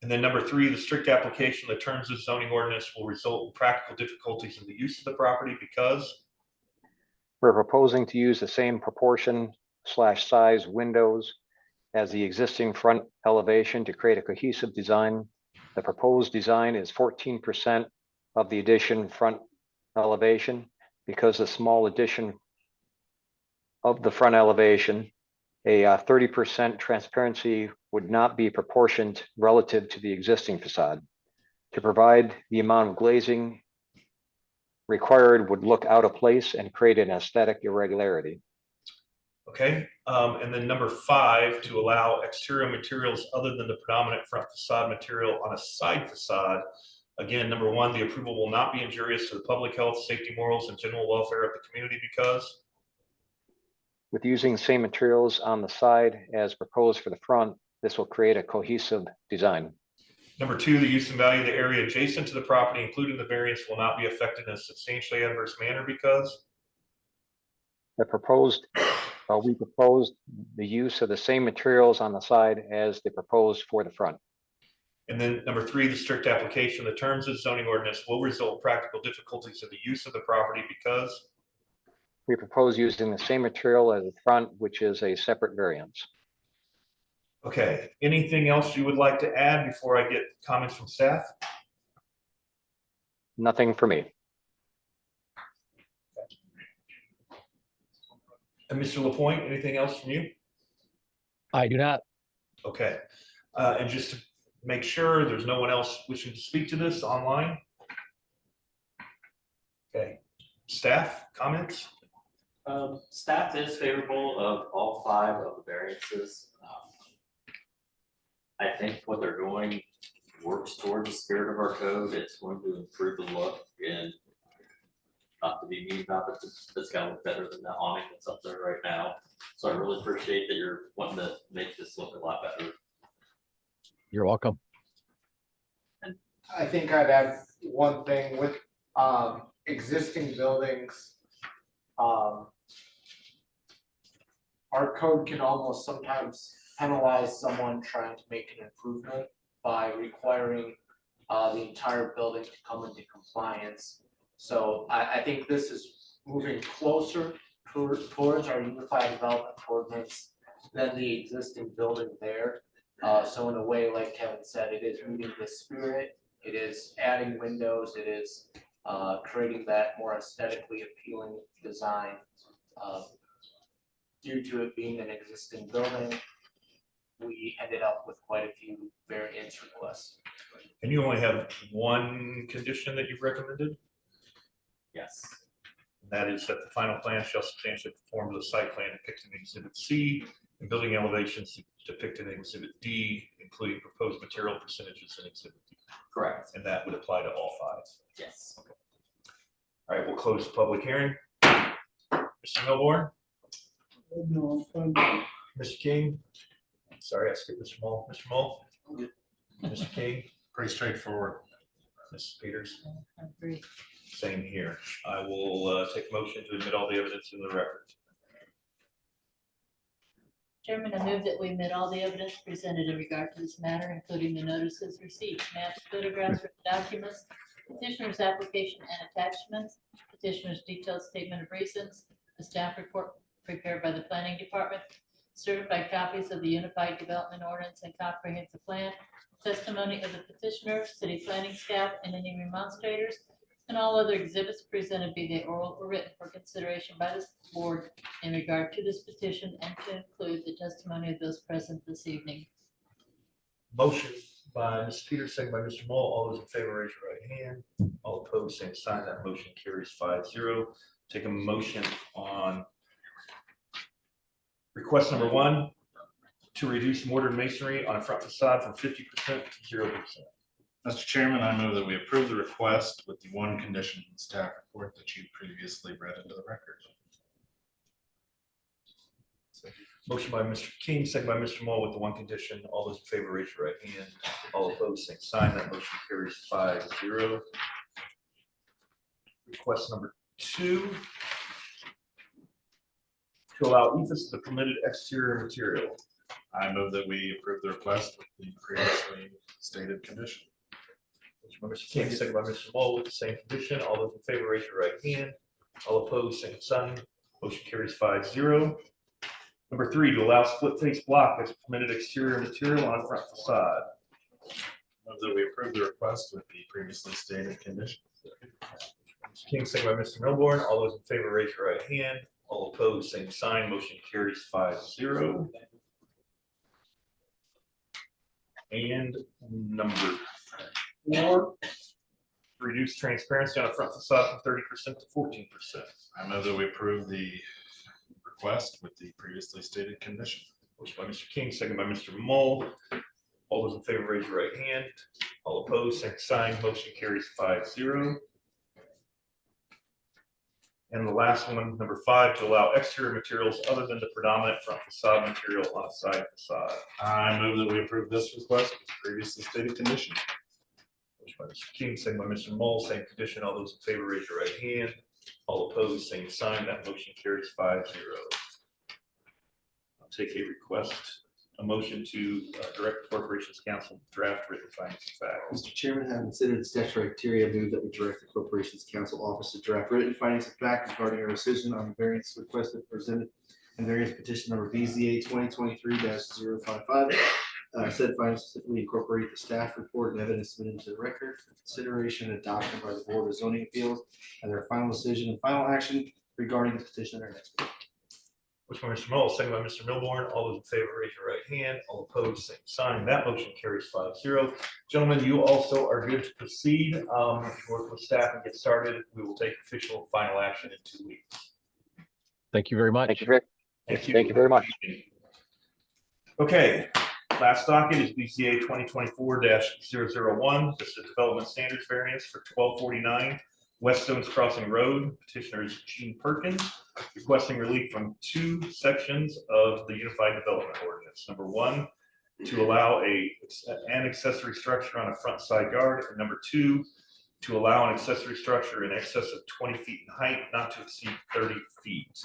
and then number 3, the strict application of the terms of zoning ordinance will result in practical difficulties in the use of the property because We're proposing to use the same proportion/size windows as the existing front elevation to create a cohesive design. The proposed design is 14% of the addition front elevation. Because the small addition of the front elevation, a 30% transparency would not be proportioned relative to the existing facade. To provide the amount of glazing required would look out of place and create an aesthetic irregularity. okay, and then number 5, to allow exterior materials other than the predominant front facade material on a side facade. Again, number 1, the approval will not be injurious to the public health, safety, morals, and general welfare of the community because With using the same materials on the side as proposed for the front, this will create a cohesive design. number 2, the use and value of the area adjacent to the property, including the variance, will not be affected in a substantially adverse manner because We proposed the use of the same materials on the side as the proposed for the front. and then number 3, the strict application of the terms of zoning ordinance will result in practical difficulties in the use of the property because We propose using the same material as the front, which is a separate variance. okay, anything else you would like to add before I get comments from staff? Nothing for me. And Mr. Lapointe, anything else from you? I do not. Okay, and just to make sure there's no one else wishing to speak to this online? Okay, staff comments? Staff is favorable of all 5 of the variances. I think what they're doing works towards the spirit of our code. It's going to improve the look and not to be mean about it, it's gotta look better than the awning that's up there right now. So I really appreciate that you're wanting to make this look a lot better. You're welcome. I think I'd add one thing with existing buildings. Our code can almost sometimes penalize someone trying to make an improvement by requiring the entire building to come into compliance. So I think this is moving closer towards our unified development ordinance than the existing building there. So in a way, like Kevin said, it is meeting the spirit, it is adding windows, it is creating that more aesthetically appealing design. Due to it being an existing building, we ended up with quite a few variance requests. And you only have one condition that you've recommended? Yes. And that is that the final plan shall substantially conform to the site plan depicted in Exhibit C and building elevations depicted in Exhibit D, including proposed material percentages in Exhibit D. Correct. And that would apply to all 5. Yes. All right, we'll close the public hearing. Mr. Milborn? No, Mr. King? Sorry, I skipped Mr. Mull. Mr. Mull? Mr. King? Pretty straightforward. Mrs. Peters? I agree. Same here. I will take a motion to admit all the evidence in the record. Chairman, I move that we admit all the evidence presented in regard to this matter, including the notices received, maps, photographs, written documents, petitioner's application and attachments, petitioner's detailed statement of reasons, the staff report prepared by the planning department, certified copies of the Unified Development Ordinance and Comprehensive Plan, testimony of the petitioner, city planning staff, and any remonstrators, and all other exhibits presented, be they oral or written, for consideration by this board in regard to this petition, and to include the testimony of those present this evening. Motion by Ms. Peters, second by Mr. Mull. All those in favor, raise your right hand. All opposed, same sign. That motion carries 5-0. Take a motion on request number 1 to reduce mortar masonry on a front facade from 50% to 0%. Mr. Chairman, I move that we approve the request with the one condition in the staff report that you previously read into the record. Motion by Mr. King, second by Mr. Mull with the one condition. All those in favor, raise your right hand. All opposed, same sign. That motion carries 5-0. Request number 2 to allow ethos the permitted exterior material. I move that we approve the request with the previously stated condition. Motion by Mr. King, second by Mr. Mull with the same condition. All those in favor, raise your right hand. All opposed, same sign. Motion carries 5-0. Number 3, to allow split face block as permitted exterior material on a front facade. Move that we approve the request with the previously stated condition. Mr. King, second by Mr. Milborn. All those in favor, raise your right hand. All opposed, same sign. Motion carries 5-0. And number 4, reduce transparency on a front facade from 30% to 14%. I move that we approve the request with the previously stated condition. Motion by Mr. King, second by Mr. Mull. All those in favor, raise your right hand. All opposed, same sign. Motion carries 5-0. And the last one, number 5, to allow exterior materials other than the predominant front facade material on a side facade. I move that we approve this request with the previously stated condition. Motion by Mr. King, second by Mr. Mull, same condition. All those in favor, raise your right hand. All opposed, same sign. That motion carries 5-0. I'll take a request, a motion to direct the Corporations Council to draft written findings of fact. Mr. Chairman, having considered the statutory criteria, I move that we direct the Corporations Council Office to draft written findings of fact regarding our decision on the variance requested presented in variance petition number BZA 2023-055. Said findings specifically incorporate the staff report and evidence submitted to the record for consideration and adoption by the Board of Zoning Appeals and their final decision and final action regarding the petition at our next meeting. Motion by Mr. Mull, second by Mr. Milborn. All those in favor, raise your right hand. All opposed, same sign. That motion carries 5-0. Gentlemen, you also are good to proceed. Work with staff and get started. We will take official final action in 2 weeks. Thank you very much. Thank you very much. Okay, last docket is BCA 2024-001. This is development standards variance for 1249 West Stones Crossing Road. Petitioner is Gene Perkins, requesting relief from 2 sections of the Unified Development Ordinance. Number 1, to allow an accessory structure on a front side yard, and number 2, to allow an accessory structure in excess of 20 feet in height, not to exceed 30 feet.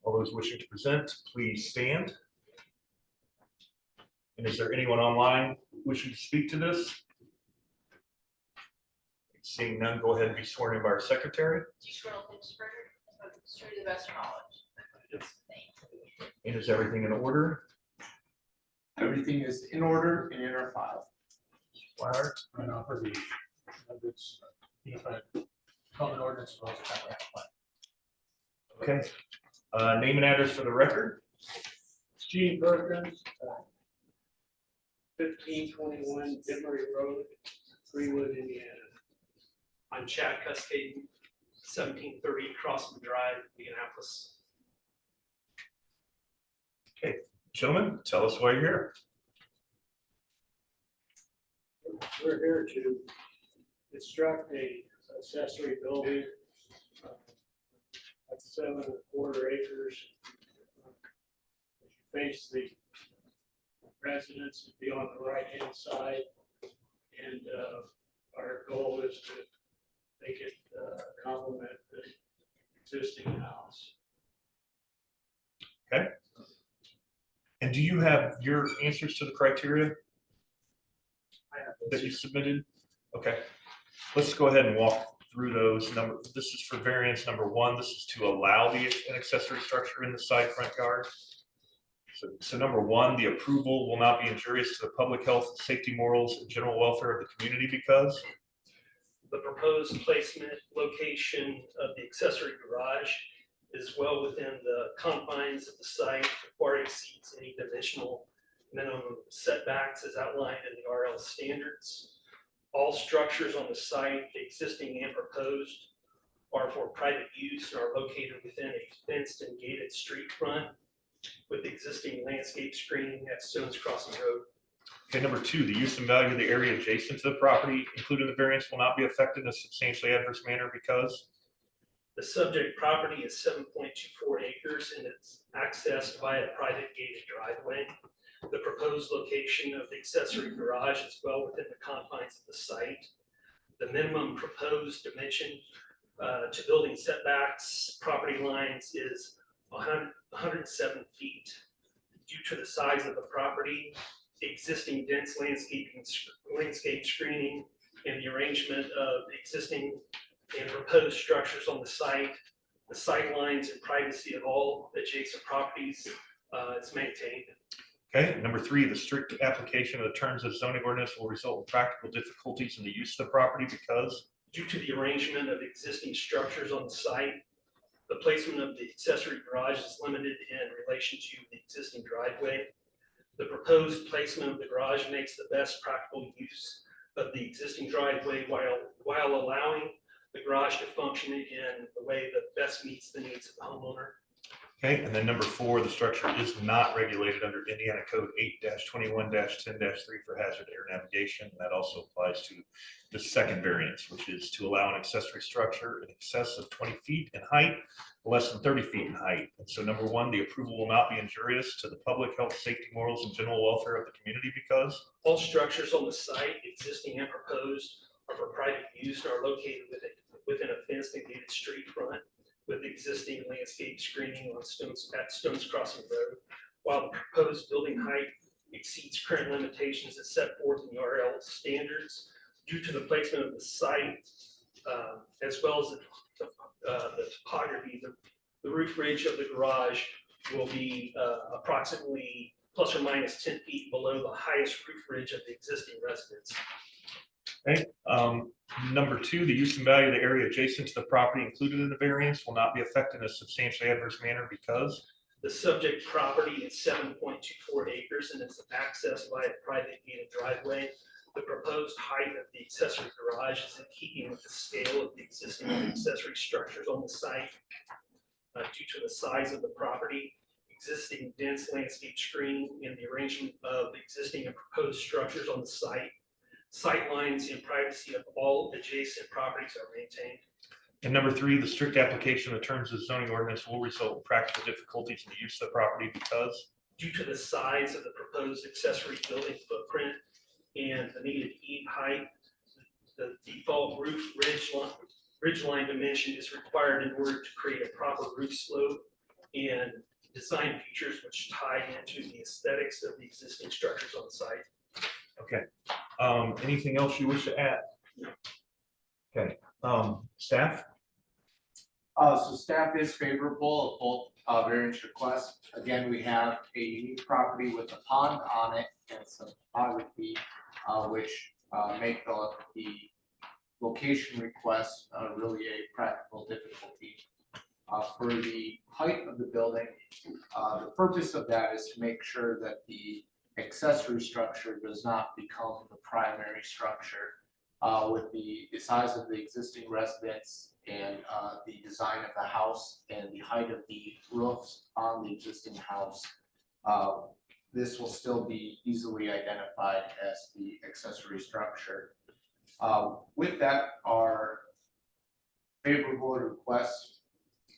All those wishing to present, please stand. And is there anyone online wishing to speak to this? Seeing none, go ahead and be sworn in by our secretary. To the best of knowledge. And is everything in order? Everything is in order and in our file. Flower? And offer the amendments, Unified Development Ordinance as well as the comprehensive plan. Okay. Name and address for the record. Gene Perkins, 1521 Emery Road, Greenwood, Indiana. I'm Chad Cascade, 1730 Crossman Drive, Indianapolis. Okay, gentlemen, tell us why you're here. We're here to construct a accessory building at 7.25 acres. Face the residence, be on the right-hand side. And our goal is to make it complement the existing house. Okay. And do you have your answers to the criteria that you submitted? Okay, let's go ahead and walk through those. This is for variance number 1. This is to allow an accessory structure in the side front yard. So number 1, the approval will not be injurious to the public health, safety, morals, and general welfare of the community because The proposed placement location of the accessory garage is well within the confines of the site, far exceeds any dimensional minimum setbacks as outlined in the RL standards. All structures on the site, existing and proposed, are for private use and are located within a fenced and gated street front with existing landscape screening at Stones Crossing Road. Okay, number 2, the use and value of the area adjacent to the property included in the variance will not be affected in a substantially adverse manner because The subject property is 7.24 acres and it's accessed by a private gated driveway. The proposed location of the accessory garage is well within the confines of the site. The minimum proposed dimension to building setbacks, property lines is 107 feet. Due to the size of the property, the existing dense landscape screening, and the arrangement of the existing and proposed structures on the sight lines and privacy of all adjacent properties, it's maintained. Okay, number 3, the strict application of the terms of zoning ordinance will result in practical difficulties in the use of the property because due to the arrangement of existing structures on the site, the placement of the accessory garage is limited in relation to the existing driveway. The proposed placement of the garage makes the best practical use of the existing driveway while allowing the garage to function in the way that best meets the needs of the homeowner. Okay, and then number 4, the structure is not regulated under Indiana Code 8-21-10-3 for hazard air navigation. And that also applies to the second variance, which is to allow an accessory structure in excess of 20 feet in height, less than 30 feet in height. And so number 1, the approval will not be injurious to the public health, safety, morals, and general welfare of the community because all structures on the site, existing and proposed, are for private use and are located within a fenced and gated street front with existing landscape screening on Stones Crossing Road, while the proposed building height exceeds current limitations as set forth in the RL standards due to the placement of the site, as well as the topography. The roof ridge of the garage will be approximately plus or minus 10 feet below the highest roof ridge of the existing residence. Okay, number 2, the use and value of the area adjacent to the property included in the variance will not be affected in a substantially adverse manner because the subject property is 7.24 acres and it's accessed by a private gated driveway. The proposed height of the accessory garage is in keeping with the scale of the existing accessory structures on the site. Due to the size of the property, existing dense landscape screening, and the arrangement of existing and proposed structures on the site, sight lines and privacy of all adjacent properties are maintained. And number 3, the strict application of the terms of zoning ordinance will result in practical difficulties in the use of the property because due to the size of the proposed accessory building footprint and the needed eave height, the default roof ridge line dimension is required in order to create a proper roof slope and design features which tie into the aesthetics of the existing structures on site. okay. Anything else you wish to add? Okay, staff? So staff is favorable of both variance requests. Again, we have a unique property with a pond on it and some topography, which make the location request really a practical difficulty. For the height of the building, the purpose of that is to make sure that the accessory structure does not become the primary structure. with the size of the existing residence and the design of the house and the height of the roofs on the existing house. This will still be easily identified as the accessory structure. With that, our favorable requests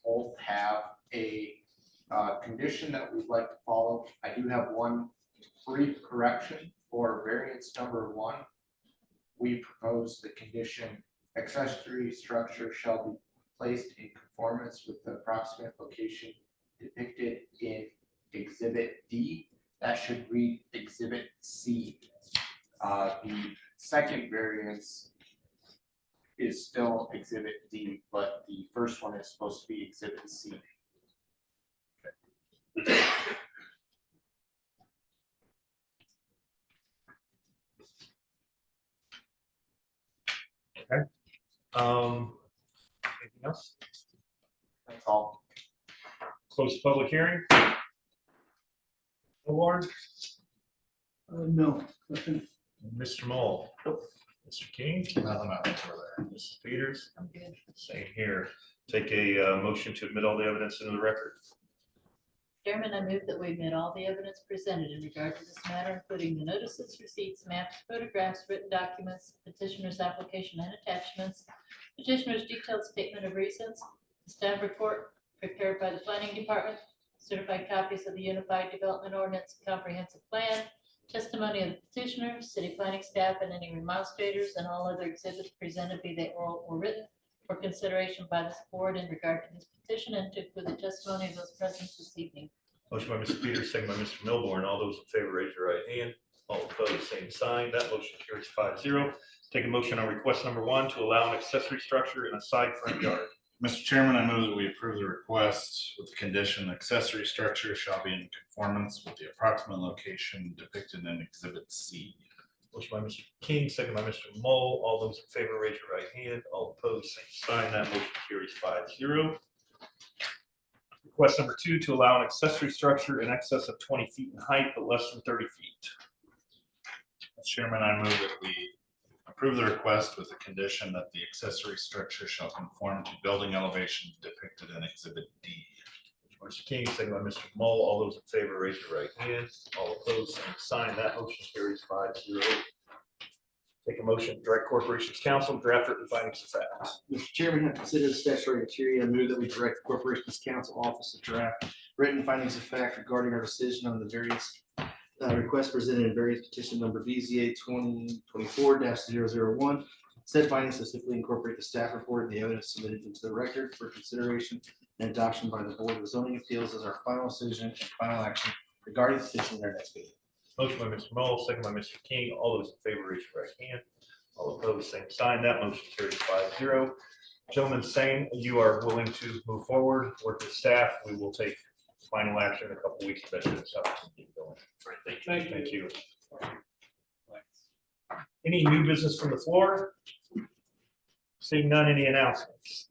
both have a condition that we'd like to follow. I do have one brief correction for variance number 1. We propose the condition accessory structure shall be placed in conformance with the approximate location depicted in Exhibit D. That should read Exhibit C. The second variance is still Exhibit D, but the first one is supposed to be Exhibit C. Anything else? That's all. Close the public hearing. Award, No. Mr. Mole. Mr. King. Nothing out there. Mrs. Peters. I'm good. Same here. Take a motion to admit all the evidence into the record. Chairman, I move that we admit all the evidence presented in regard to this matter, including the notices, receipts, maps, photographs, written documents, petitioner's application and attachments, petitioner's detailed statement of reasons, the staff report prepared by the planning department, certified copies of the Unified Development Ordinance Comprehensive Plan, testimony of the petitioner, city planning staff, and any remonstrators, and all other exhibits presented, be they oral or written, for consideration by this board in regard to this petition, and to include the testimony of those present this evening. Motion by Mr. Peters, second by Mr. Milborn. All those in favor, raise your right hand. All opposed, same sign. That motion carries 5-0. Take a motion on request number 1 to allow an accessory structure in a side front yard. Mr. Chairman, I move that we approve the request with the condition accessory structure shall be in conformance with the approximate location depicted in Exhibit C. Motion by Mr. King, second by Mr. Mole. All those in favor, raise your right hand. All opposed, same sign. That motion carries 5-0. Request number 2 to allow an accessory structure in excess of 20 feet in height, but less than 30 feet. Mr. Chairman, I move that we approve the request with the condition that the accessory structure shall conform to building elevation depicted in Exhibit D. Mr. King, second by Mr. Mole. All those in favor, raise your right hand. All opposed, same sign. That motion carries 5-0. Take a motion, direct Corporations Council, draft written findings of fact. Mr. Chairman, have considered the statutory criteria. I move that we direct the Corporations Council Office to draft written findings of fact regarding our decision on the various request presented in various petition number BZA 2024-001. Said findings specifically incorporate the staff report and the evidence submitted into the record for consideration and adoption by the Board of Zoning Appeals as our final decision and final action regarding the petition in their next meeting. Motion by Mr. Mole, second by Mr. King. All those in favor, raise your right hand. All opposed, same sign. That motion carries 5-0. Gentlemen, same, you are willing to move forward, work with staff. We will take final action in a couple weeks. That should stop us from getting going. Thank you. Any new business from the floor? Seeing none, any announcements?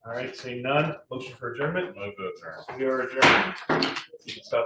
All right, seeing none, motion for adjournment. Move to adjourn. We are adjourned. You can stop